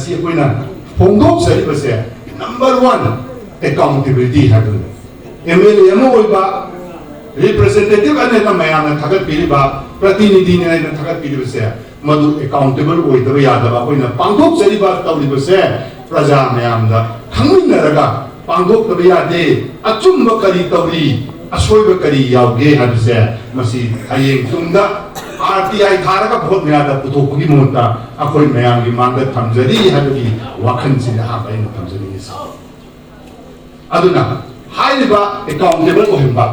ngasi koina phongdok sari base number 1 accountability habu MLA amo oiba representative ane na mayam na thagat piri ba pratinidhi ne na thagat piri base madu accountable oidaba yadaba koina pangdok sari ba tawli base praja mayam da khangminaraga pangdok tabe yade achumba kari tawli asoiba kari yauge habse masi hayeng tungda RTI थारगा बहुत नया दा पुथोपगी मोता अखोई मयाम की मांग थमजरी हबगी वाखन से हा बाइन थमजरी इस अदुना हाइबा अकाउंटेबल ओहिबा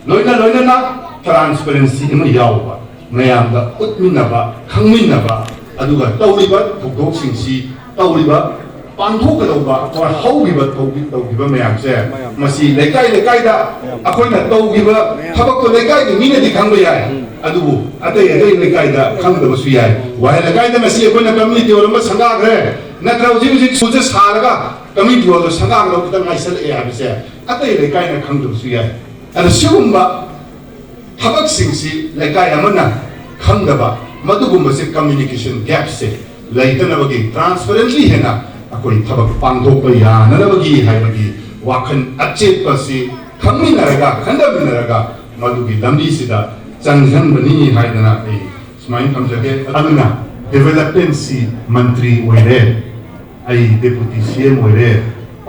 लोइना ना ट्रांसपेरेंसी इम यावबा मयाम दा उत्मिनबा खंगमिनबा अदुगा तौरिबा थोकदोक सिंसी तौरिबा पांथोकदौबा और हौगिबा तौगिबा मयाम से मसी लेकाई दा अखोइना तौगिबा थबक तो लेकाई नि मीने दि खंगबा याय अदुबु अतै लेकाइदा खंगदबसु याय वाहे लेकाइदा मसी अखोइना कम्युनिटी ओरम संगाग्रे नत्र हुजिक सुजे सारगा कम्युनिटी ओर संगाग लो खतम नाइसल ए हाबिसे अतै लेकाइना खंगदबसु याय अद सिगुम्बा थबक सिंसी लेकाइ अमना खंगदबा मदुगुम्बसे कम्युनिकेशन गैप से लैतनबगी ट्रांसपेरेंटली हेना अखोइ थबक पांथोप याननबगी हाइबगी वाखन अचेपसी खंगमिनरगा खंदमिनरगा मदुगी लंबी सिदा चंगहनबनी हाइदना ए स्माइन थमजगे अदुना डेवलपमेंट मंत्री ओइरे आई डेप्यूटी सीएम ओइरे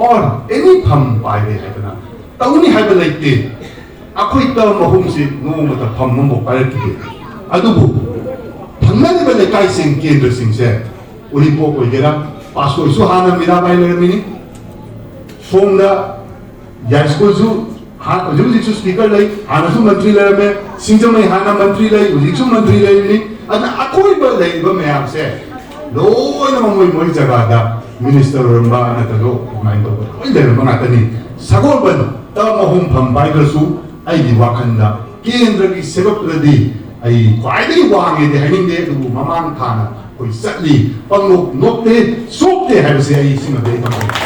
और एनी फम पाइबे हाइदना तौनी हाइबे लाइते अखोइ त महुम से नोमता फम मो पाइते अदुबु फंगने बले काई सिंह केंद्र सिंह से उरिपो ओइगेरा पासपोर्ट सु हाना मिरा बाइले मिनी सोमदा यास्कोजु हाँ जो स्पीकर लाई हाना सु मंत्री लाई में सिंजम में हाना मंत्री लाई उजिसु मंत्री लाई नहीं अन अकोई पर लाई बम में आपसे लोग ना मोई जगह दा मिनिस्टर और बा ना तो माइंड तो कोई देर में आता नहीं सगोल बन तब महूम फम बाइकर सु आई दिवाखंडा केंद्र की सेवक प्रति आई क्वाइडी वांगे दे हनिंग दे तो ममान थाना कोई सली पंगो नोटे सोपते है वैसे आई सिंह दे